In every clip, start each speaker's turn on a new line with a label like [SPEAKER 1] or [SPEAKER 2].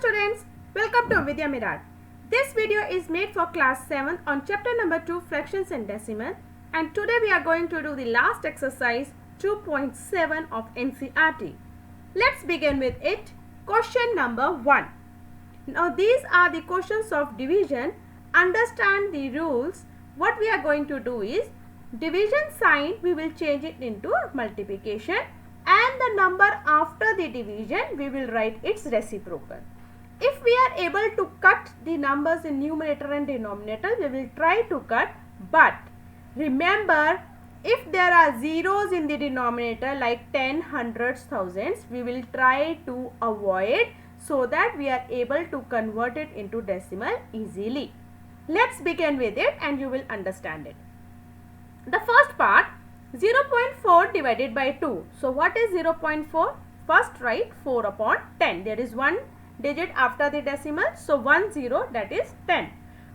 [SPEAKER 1] students, welcome to Vidya Mirad. This video is made for class 7 on chapter number 2 fractions and decimal, and today we are going to do the last exercise 2.7 of NCERT. Let's begin with it. Question number 1. Now these are the questions of division. Understand the rules. What we are going to do is division sign we will change it into multiplication, and the number after the division we will write its reciprocal. If we are able to cut the numbers in numerator and denominator, we will try to cut, but remember, if there are zeros in the denominator like 10, hundreds, thousands, we will try to avoid so that we are able to convert it into decimal easily. Let's begin with it and you will understand it. The first part, 0.4 divided by 2. So what is 0.4? First write 4 upon 10. There is one digit after the decimal. So 1 0, that is 10.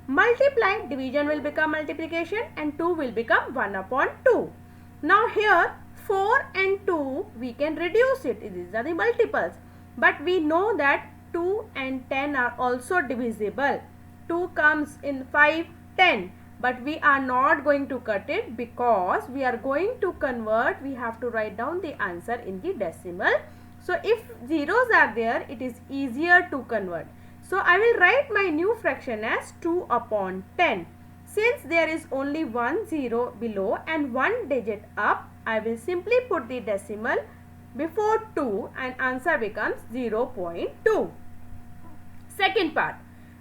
[SPEAKER 1] Multiply, division will become multiplication and 2 will become 1 upon 2. Now here 4 and 2 we can reduce it. These are the multiples. But we know that 2 and 10 are also divisible. 2 comes in 5, 10. But we are not going to cut it because we are going to convert. We have to write down the answer in the decimal. So if zeros are there, it is easier to convert. So I will write my new fraction as 2 upon 10. Since there is only 1 0 below and 1 digit up, I will simply put the decimal before 2 and answer becomes 0.2. Second part,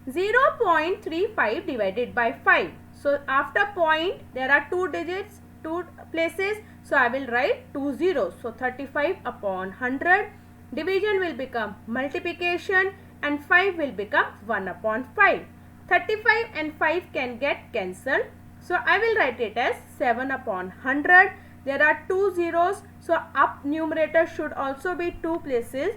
[SPEAKER 1] 0.35 divided by 5. So after point there are 2 digits, 2 places. So I will write 2 zeros. So 35 upon 100. Division will become multiplication and 5 will become 1 upon 5. 35 and 5 can get cancelled. So I will write it as 7 upon 100. There are 2 zeros. So up numerator should also be 2 places.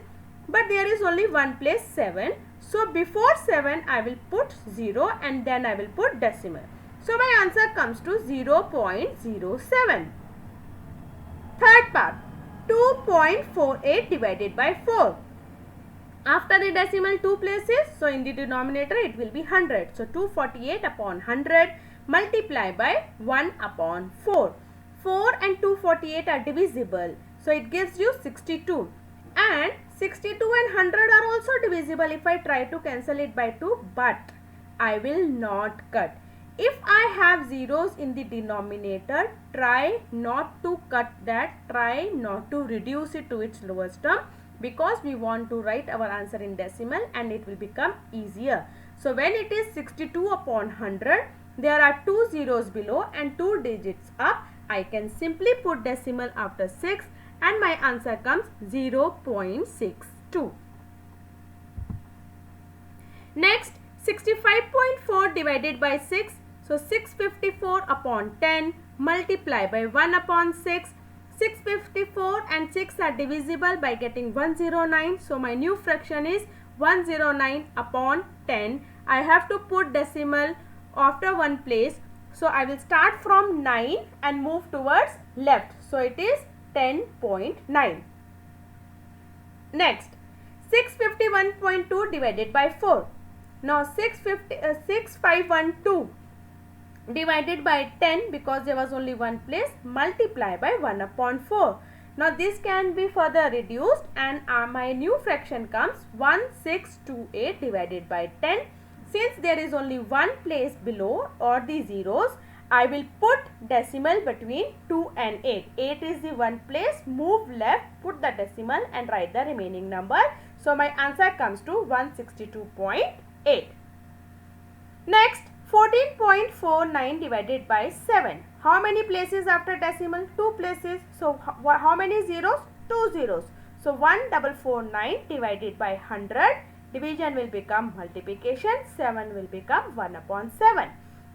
[SPEAKER 1] But there is only one place, 7. So before 7 I will put 0 and then I will put decimal. So my answer comes to 0.07. Third part, 2.48 divided by 4. After the decimal 2 places, so in the denominator it will be 100. So 248 upon 100 multiply by 1 upon 4. 4 and 248 are divisible. So it gives you 62. And 62 and 100 are also divisible if I try to cancel it by 2, but I will not cut. If I have zeros in the denominator, try not to cut that, try not to reduce it to its lowest term, because we want to write our answer in decimal and it will become easier. So when it is 62 upon 100, there are 2 zeros below and 2 digits up. I can simply put decimal after 6 and my answer comes 0.62. Next, 65.4 divided by 6. So 654 upon 10 multiply by 1 upon 6. 654 and 6 are divisible by getting 109. So my new fraction is 109 upon 10. I have to put decimal after one place. So I will start from 9 and move towards left. So it is 10.9. Next, 651.2 divided by 4. Now 6512 divided by 10, because there was only one place, multiply by 1 upon 4. Now this can be further reduced and my new fraction comes 1628 divided by 10. Since there is only one place below or the zeros, I will put decimal between 2 and 8. 8 is the one place, move left, put the decimal and write the remaining number. So my answer comes to 162.8. Next, 14.49 divided by 7. How many places after decimal? 2 places. So how many zeros? 2 zeros. So 1449 divided by 100. Division will become multiplication. 7 will become 1 upon 7.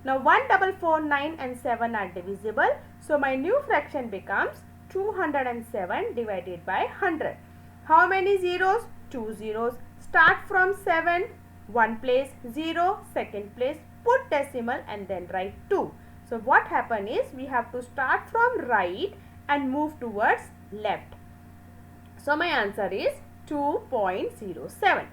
[SPEAKER 1] Now 1449 and 7 are divisible. So my new fraction becomes 207 divided by 100. How many zeros? 2 zeros. Start from 7. One place, 0, second place, put decimal and then write 2. So what happen is we have to start from right and move towards left. So my answer is 2.07.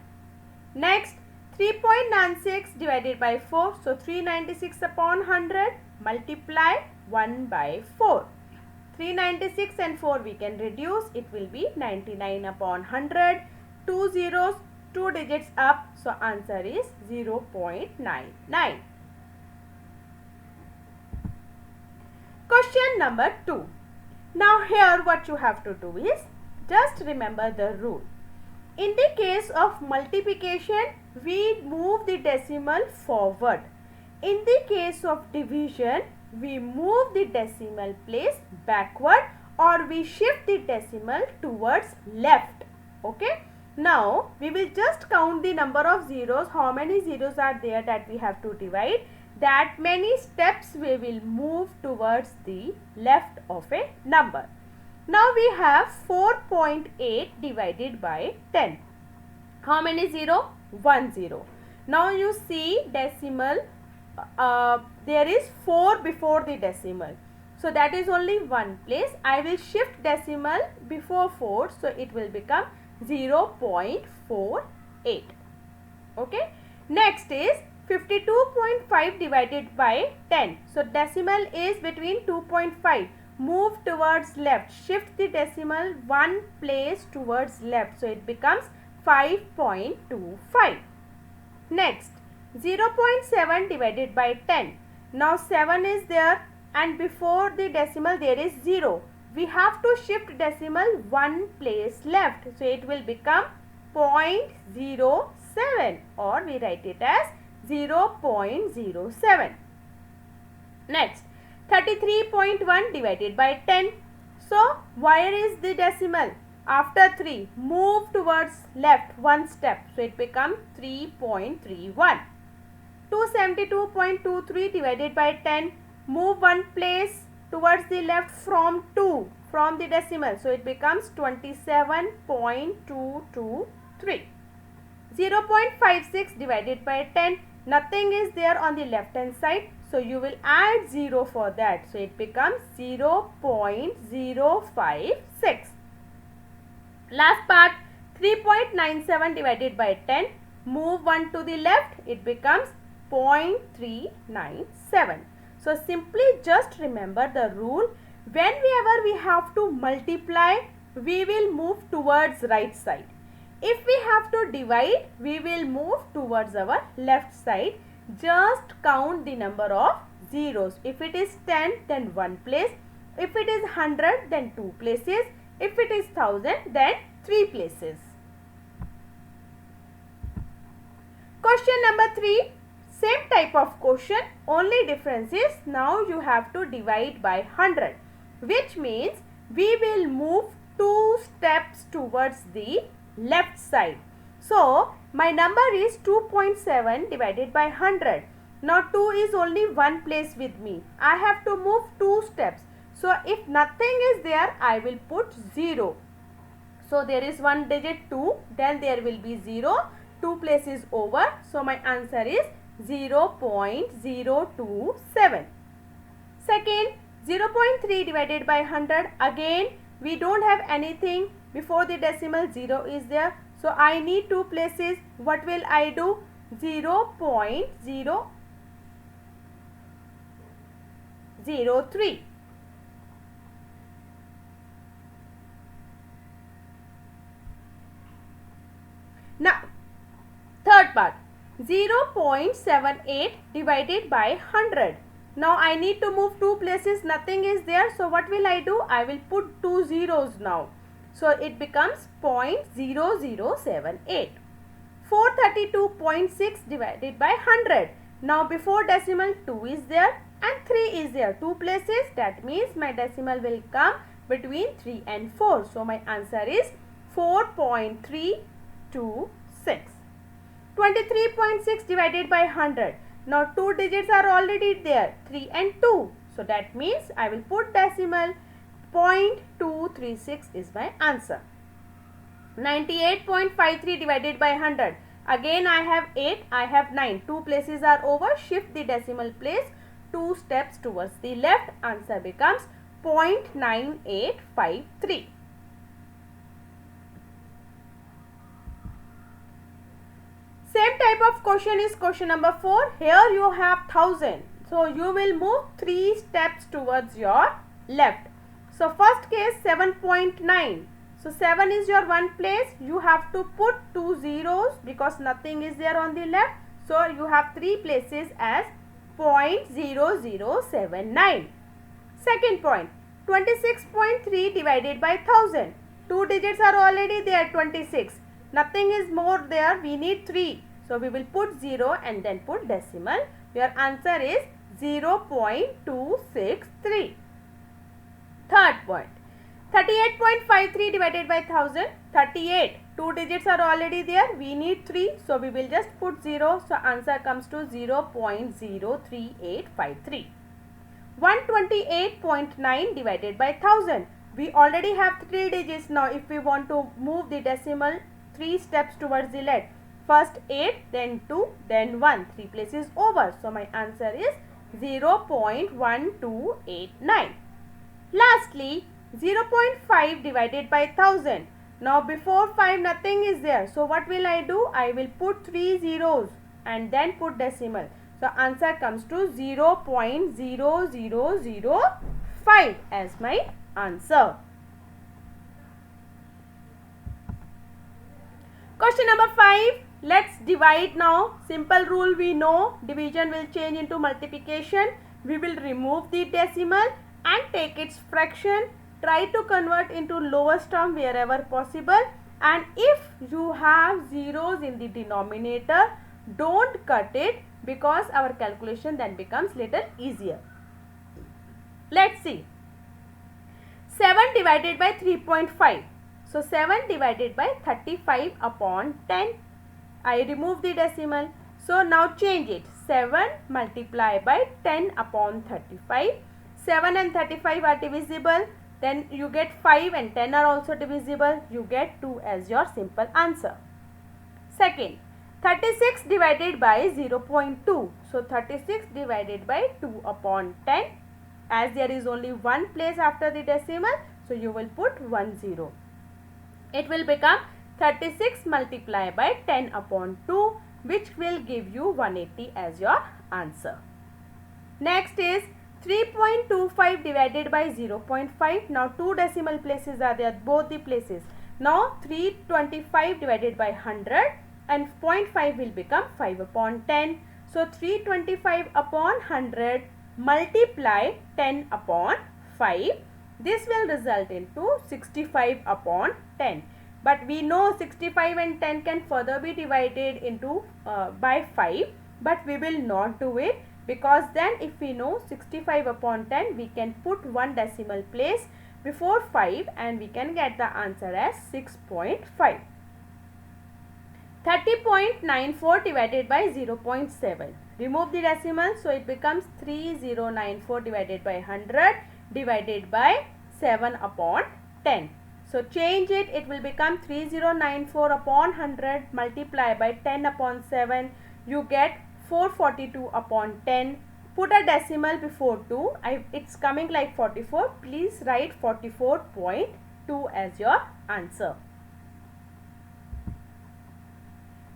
[SPEAKER 1] Next, 3.96 divided by 4. So 396 upon 100, multiply 1 by 4. 396 and 4 we can reduce. It will be 99 upon 100. 2 zeros, 2 digits up. So answer is 0.99. Question number 2. Now here what you have to do is just remember the rule. In the case of multiplication, we move the decimal forward. In the case of division, we move the decimal place backward or we shift the decimal towards left. Okay. Now, we will just count the number of zeros. How many zeros are there that we have to divide? That many steps we will move towards the left of a number. Now we have 4.8 divided by 10. How many 0? 1 0. Now you see decimal, there is 4 before the decimal. So that is only one place. I will shift decimal before 4. So it will become 0.48. Okay. Next is 52.5 divided by 10. So decimal is between 2.5. Move towards left. Shift the decimal one place towards left. So it becomes 5.25. Next, 0.7 divided by 10. Now 7 is there and before the decimal there is 0. We have to shift decimal one place left. So it will become 0.07 or we write it as 0.07. Next, 33.1 divided by 10. So, where is the decimal? After 3, move towards left one step. So, it becomes 3.31. 272.23 divided by 10. Move one place towards the left from 2, from the decimal. So, it becomes 27.223. 0.56 divided by 10. Nothing is there on the left hand side. So, you will add 0 for that. So, it becomes 0.056. Last part, 3.97 divided by 10. Move 1 to the left. It becomes 0.397. So, simply just remember the rule. Whenever we have to multiply, we will move towards right side. If we have to divide, we will move towards our left side. Just count the number of zeros. If it is 10, then 1 place. If it is 100, then 2 places. If it is 1000, then 3 places. Question number 3. Same type of question. Only difference is now you have to divide by 100. Which means we will move 2 steps towards the left side. So, my number is 2.7 divided by 100. Now, 2 is only one place with me. I have to move 2 steps. So, if nothing is there, I will put 0. So, there is one digit 2, then there will be 0. 2 places over. So, my answer is 0.027. Second, 0.3 divided by 100. Again, we don't have anything. Before the decimal 0 is there. So, I need 2 places. What will I do? 0.003. Now, third part. 0.78 divided by 100. Now, I need to move 2 places. Nothing is there. So, what will I do? I will put 2 zeros now. So, it becomes 0.0078. 432.6 divided by 100. Now, before decimal 2 is there and 3 is there. 2 places. That means my decimal will come between 3 and 4. So, my answer is 4.326. 23.6 divided by 100. Now, 2 digits are already there. 3 and 2. So, that means I will put decimal. 0.236 is my answer. 98.53 divided by 100. Again I have 8, I have 9. 2 places are over. Shift the decimal place 2 steps towards the left. Answer becomes 0.9853. type of question is question number 4. Here you have 1000. So you will move 3 steps towards your left. So first case 7.9. So 7 is your one place. You have to put 2 zeros because nothing is there on the left. So you have 3 places as 0.0079. Second point, 26.3 divided by 1000. 2 digits are already there, 26. Nothing is more there. We need 3. So we will put 0 and then put decimal. Your answer is 0.263. Third point, 38.53 divided by 1000. 38. 2 digits are already there. We need 3. So we will just put 0. So answer comes to 0.03853. 128.9 divided by 1000. We already have 3 digits. Now if we want to move the decimal 3 steps towards the left. First 8, then 2, then 1. 3 places over. So my answer is 0.1289. Lastly, 0.5 divided by 1000. Now before 5 nothing is there. So what will I do? I will put 3 zeros and then put decimal. So answer comes to 0.0005 as my answer. Question number 5. Let's divide now. Simple rule we know. Division will change into multiplication. We will remove the decimal and take its fraction. Try to convert into lowest term wherever possible. And if you have zeros in the denominator, don't cut it because our calculation then becomes little easier. Let's see. 7 divided by 3.5. So 7 divided by 35 upon 10. I remove the decimal. So now change it. 7 multiplied by 10 upon 35. 7 and 35 are divisible. Then you get 5 and 10 are also divisible. You get 2 as your simple answer. Second, 36 divided by 0.2. So 36 divided by 2 upon 10. As there is only one place after the decimal, so you will put 1 0. It will become 36 multiplied by 10 upon 2, which will give you 180 as your answer. Next is 3.25 divided by 0.5. Now 2 decimal places are there, both the places. Now 325 divided by 100 and 0.5 will become 5 upon 10. So 325 upon 100 multiply 10 upon 5. This will result into 65 upon 10. But we know 65 and 10 can further be divided into by 5. But we will not do it, because then if we know 65 upon 10, we can put one decimal place before 5 and we can get the answer as 6.5. 30.94 divided by 0.7. Remove the decimal, so it becomes 3094 divided by 100 divided by 7 upon 10. So change it, it will become 3094 upon 100 multiply by 10 upon 7. You get 442 upon 10. Put a decimal before 2. It's coming like 44. Please write 44.2 as your answer.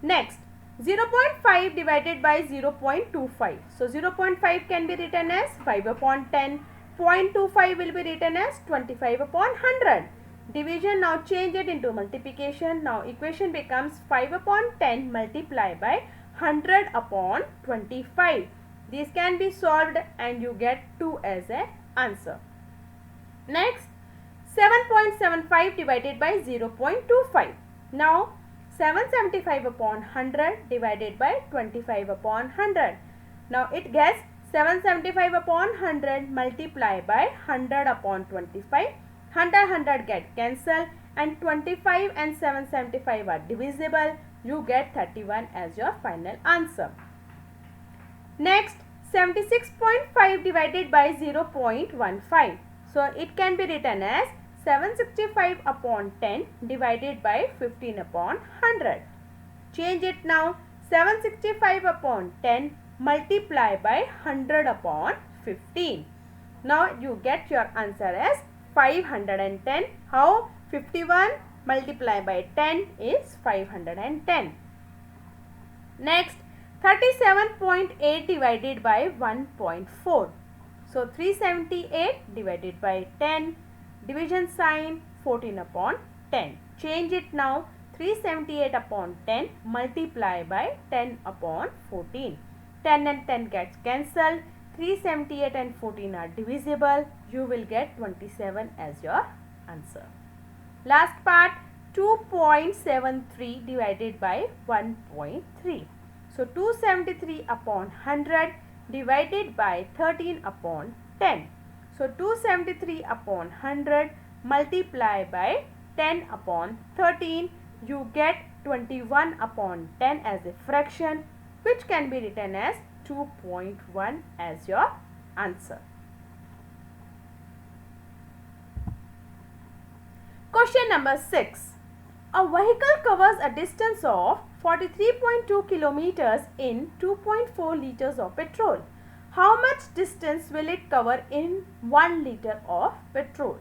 [SPEAKER 1] Next, 0.5 divided by 0.25. So 0.5 can be written as 5 upon 10. 0.25 will be written as 25 upon 100. Division, now change it into multiplication. Now equation becomes 5 upon 10 multiplied by 100 upon 25. These can be solved and you get 2 as an answer. Next, 7.75 divided by 0.25. Now 775 upon 100 divided by 25 upon 100. Now it gets 775 upon 100 multiplied by 100 upon 25. 100 get cancelled and 25 and 775 are divisible. You get 31 as your final answer. Next, 76.5 divided by 0.15. So it can be written as 765 upon 10 divided by 15 upon 100. Change it now. 765 upon 10 multiply by 100 upon 15. Now you get your answer as 510. How? 51 multiplied by 10 is 510. Next, 37.8 divided by 1.4. So 378 divided by 10. Division sign 14 upon 10. Change it now. 378 upon 10 multiply by 10 upon 14. 10 and 10 gets cancelled. 378 and 14 are divisible. You will get 27 as your answer. Last part, 2.73 divided by 1.3. So 273 upon 100 divided by 13 upon 10. So 273 upon 100 multiply by 10 upon 13. You get 21 upon 10 as a fraction, which can be written as 2.1 as your answer. Question number 6. A vehicle covers a distance of 43.2 kilometers in 2.4 liters of petrol. How much distance will it cover in 1 liter of petrol?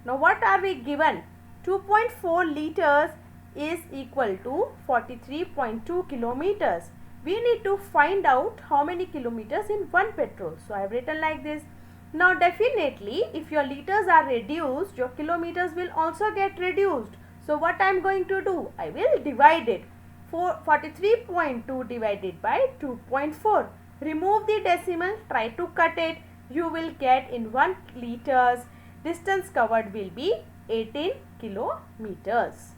[SPEAKER 1] Now what are we given? 2.4 liters is equal to 43.2 kilometers. We need to find out how many kilometers in 1 petrol. So I have written like this. Now definitely if your liters are reduced, your kilometers will also get reduced. So what I am going to do? I will divide it. 43.2 divided by 2.4. Remove the decimal, try to cut it. You will get in 1 liters, distance covered will be 18 kilometers.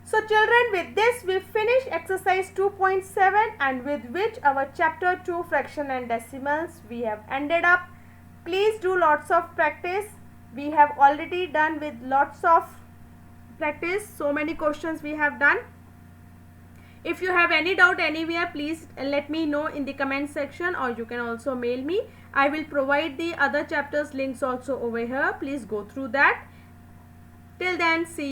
[SPEAKER 1] So children, with this we finish exercise 2.7 and with which our chapter 2 fraction and decimals we have ended up. Please do lots of practice. We have already done with lots of practice. So many questions we have done. If you have any doubt anywhere, please let me know in the comment section, or you can also mail me. I will provide the other chapters links also over here. Please go through that. Till then, see you.